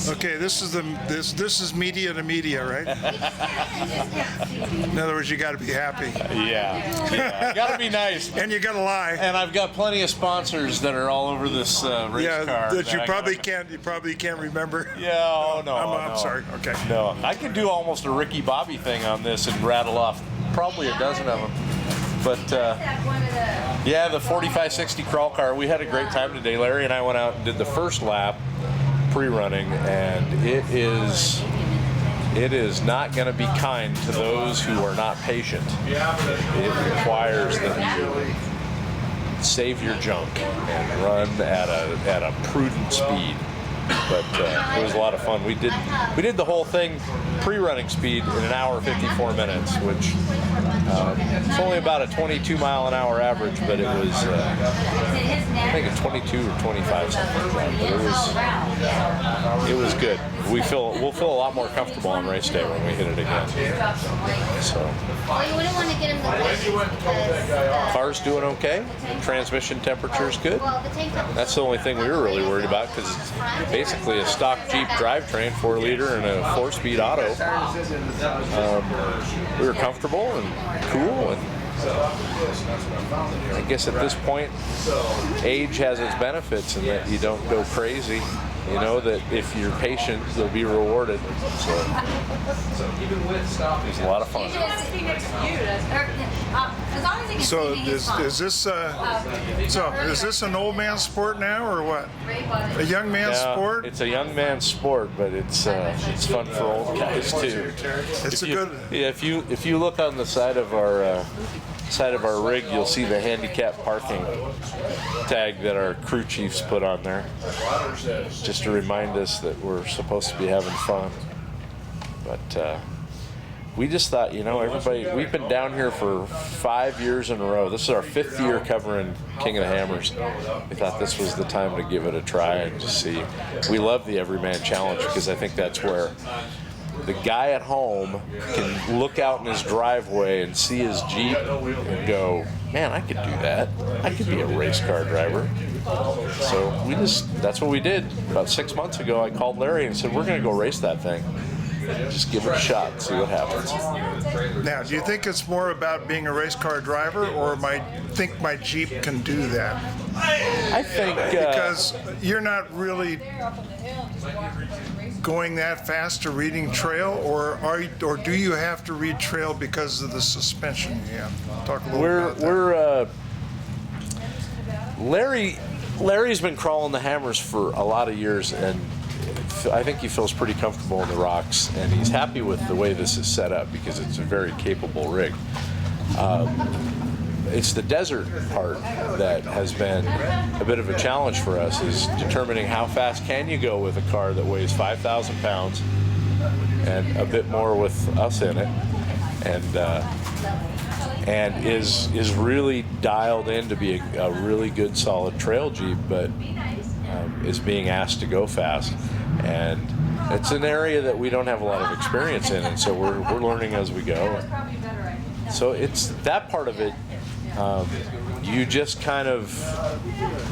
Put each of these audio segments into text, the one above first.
Okay, this is media to media, right? In other words, you got to be happy. Yeah. Got to be nice. And you got to lie. And I've got plenty of sponsors that are all over this race car. That you probably can't remember. Yeah, no. I'm sorry. Okay. No, I could do almost a Ricky Bobby thing on this and rattle off probably a dozen of them. But yeah, the 4560 crawl car, we had a great time today. Larry and I went out and did the first lap pre-running, and it is not going to be kind to those who are not patient. It requires that you save your junk and run at a prudent speed. But it was a lot of fun. We did the whole thing pre-running speed in an hour 54 minutes, which it's only about a 22 mile an hour average, but it was I think a 22 or 25 something like that. But it was good. We'll feel a lot more comfortable on race day when we hit it again. So Well, you wouldn't want to get him the worst because car's doing okay. Transmission temperature is good. well, the tank top. That's the only thing we were really worried about, because it's basically a stock Jeep drivetrain, 4-liter and a 4-speed auto. We were comfortable and cool, and I guess at this point, age has its benefits in that you don't go crazy. You know that if you're patient, you'll be rewarded. So it was a lot of fun. So is this an old man's sport now, or what? A young man's sport? It's a young man's sport, but it's fun for old guys too. If you look on the side of our rig, you'll see the handicap parking tag that our crew chiefs put on there, just to remind us that we're supposed to be having fun. But we just thought, everybody, we've been down here for 5 years in a row. This is our 5th year covering King of the Hammers. We thought this was the time to give it a try and just see. We love the Everyman Challenge because I think that's where the guy at home can look out in his driveway and see his Jeep and go, man, I could do that. I could be a race car driver. So that's what we did. About 6 months ago, I called Larry and said, we're going to go race that thing. Just give it a shot and see what happens. Now, do you think it's more about being a race car driver, or think my Jeep can do that? I think because you're not really going that fast to reading trail, or do you have to read trail because of the suspension you have? Talk a little about that. Larry's been crawling the hammers for a lot of years, and I think he feels pretty comfortable in the rocks, and he's happy with the way this is set up because it's a very capable rig. It's the desert part that has been a bit of a challenge for us, is determining how fast can you go with a car that weighs 5,000 pounds and a bit more with us in it, and is really dialed in to be a really good solid trail Jeep, but is being asked to go fast. And it's an area that we don't have a lot of experience in, and so we're learning as we go. So it's that part of it. You just kind of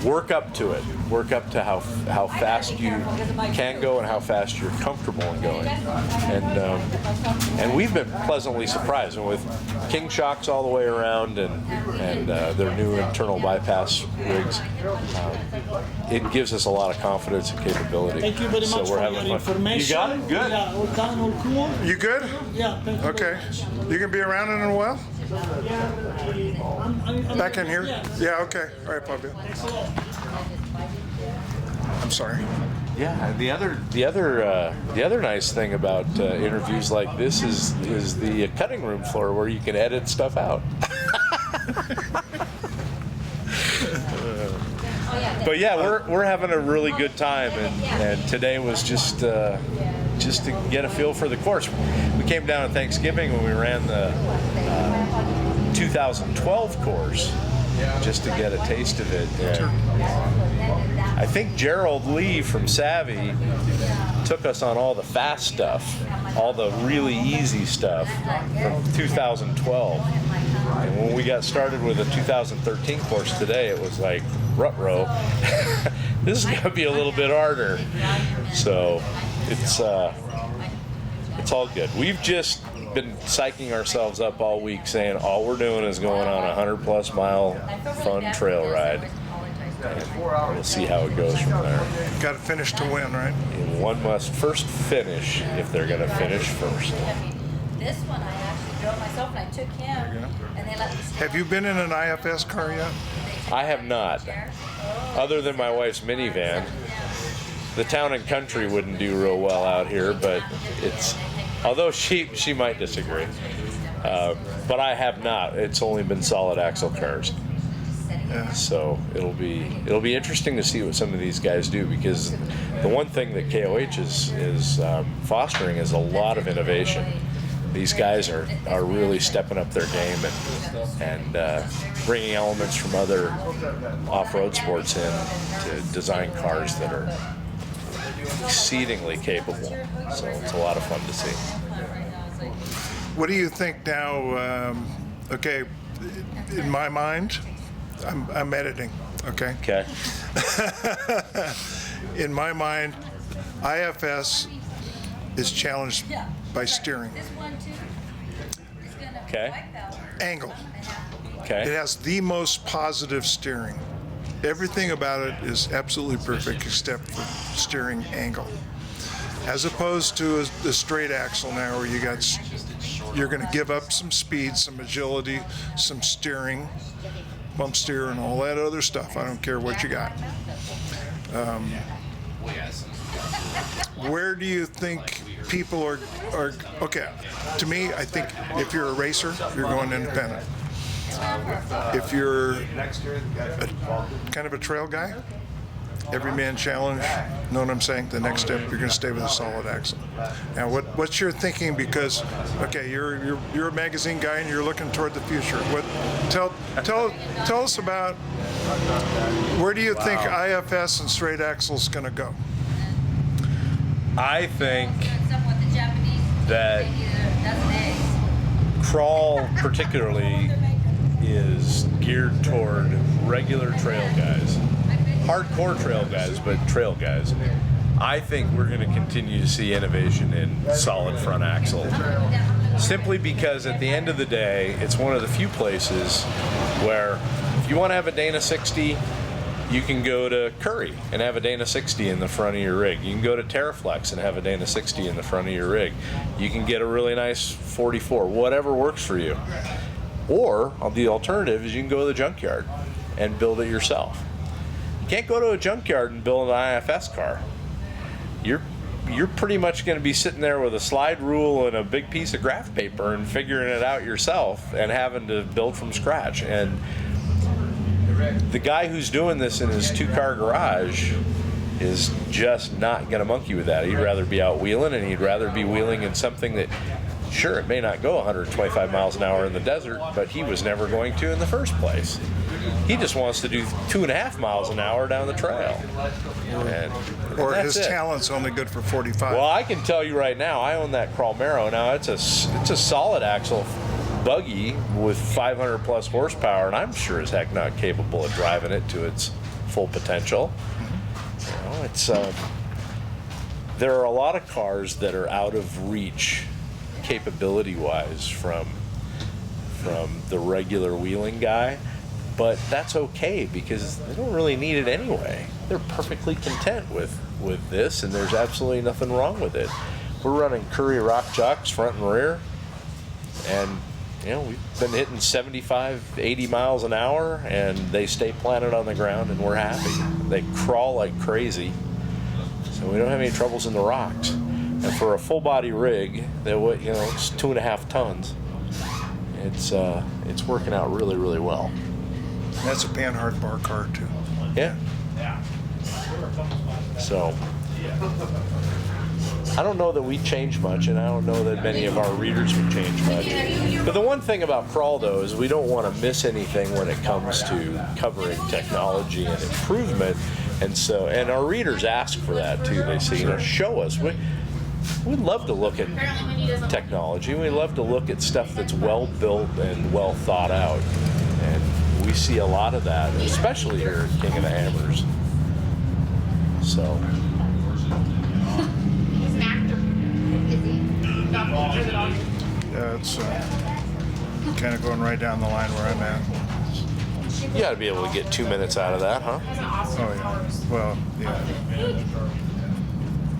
work up to it, work up to how fast you can go and how fast you're comfortable in going. And we've been pleasantly surprised, and with King shocks all the way around and their new internal bypass rigs, it gives us a lot of confidence and capability. Thank you very much for your information. You got it? Good. Yeah, all done, all cool. You good? Yeah, thank you. Okay. You gonna be around in a while? I'm Back in here? Yeah. Okay. All right, Bobby. I'm sorry. Yeah, the other nice thing about interviews like this is the cutting room floor where you can edit stuff out. But yeah, we're having a really good time, and today was just to get a feel for the course. We came down on Thanksgiving when we ran the 2012 course just to get a taste of it. And I think Gerald Lee from Savvy took us on all the fast stuff, all the really easy stuff from 2012. And when we got started with the 2013 course today, it was like rut row. this is gonna be a little bit harder. So it's all good. We've just been psyching ourselves up all week, saying all we're doing is going on a 100+ mile fun trail ride. And we'll see how it goes from there. Got to finish to win, right? And one must first finish if they're going to finish first. This one I actually drove myself and I took him and they let me stay. Have you been in an IFS car yet? I have not. Other than my wife's minivan. The Town and Country wouldn't do real well out here, but it's, although she might disagree. But I have not. It's only been solid axle cars. Yeah. So it'll be interesting to see what some of these guys do, because the one thing that KOH is fostering is a lot of innovation. These guys are really stepping up their game and bringing elements from other off-road sports in to design cars that are exceedingly capable. So it's a lot of fun to see. What do you think now? Okay, in my mind, I'm editing. Okay. Okay. In my mind, IFS is challenged by steering Okay. angle. It Okay. has the most positive steering. Everything about it is absolutely perfect except for steering angle. As opposed to the straight axle now, where you're going to give up some speed, some agility, some steering, bump steer, and all that other stuff. I don't care what you got. Where do you think people are okay? To me, I think if you're a racer, you're going independent. If you're kind of a trail guy, Everyman challenge, know what I'm saying? The next step, you're going to stay with a solid axle. Now, what's your thinking? Because, okay, you're a magazine guy and you're looking toward the future. Tell us about where do you think IFS and straight axle is going to go? I think that crawl particularly is geared toward regular trail guys. Hardcore trail guys, but trail guys. I think we're going to continue to see innovation in solid front axle. Simply because at the end of the day, it's one of the few places where if you want to have a Dana 60, you can go to Curry and have a Dana 60 in the front of your rig. You can go to Terraflex and have a Dana 60 in the front of your rig. You can get a really nice 44, whatever works for you. Or the alternative is you can go to the junkyard and build it yourself. You can't go to a junkyard and build an IFS car. You're pretty much going to be sitting there with a slide rule and a big piece of graph paper and figuring it out yourself and having to build from scratch. And the guy who's doing this in his 2-car garage is just not going to monkey with that. He'd rather be out wheeling, and he'd rather be wheeling in something that, sure, it may not go 125 miles an hour in the desert, but he was never going to in the first place. He just wants to do 2.5 miles an hour down the trail. Or his talent's only good for 45. Well, I can tell you right now, I own that Crawl Mero. Now, it's a solid axle buggy with 500 plus horsepower, and I'm sure as heck not capable of driving it to its full potential. You know, it's there are a lot of cars that are out of reach capability-wise from the regular wheeling guy, but that's okay because they don't really need it anyway. They're perfectly content with this, and there's absolutely nothing wrong with it. We're running Curry rock chocks front and rear, and you know, we've been hitting 75, 80 miles an hour, and they stay planted on the ground, and we're happy. They crawl like crazy, so we don't have any troubles in the rocks. And for a full body rig, that it's 2.5 tons. It's working out really, really well. That's a Panhard bar car too. Yeah. So I don't know that we change much, and I don't know that many of our readers would change much. But the one thing about Crawl, though, is we don't want to miss anything when it comes to covering technology and improvement. And our readers ask for that too. They say, show us. We'd love to look at technology. We love to look at stuff that's well built and well thought out. And we see a lot of that, especially here at King of the Hammers. So He's an actor. Is he? Yeah, it's kind of going right down the line where I'm at. you got to be able to get 2 minutes out of that, huh? Oh yeah. Well, yeah.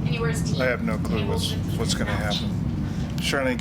And he wears teeth. I have no clue what's going to happen. Trying to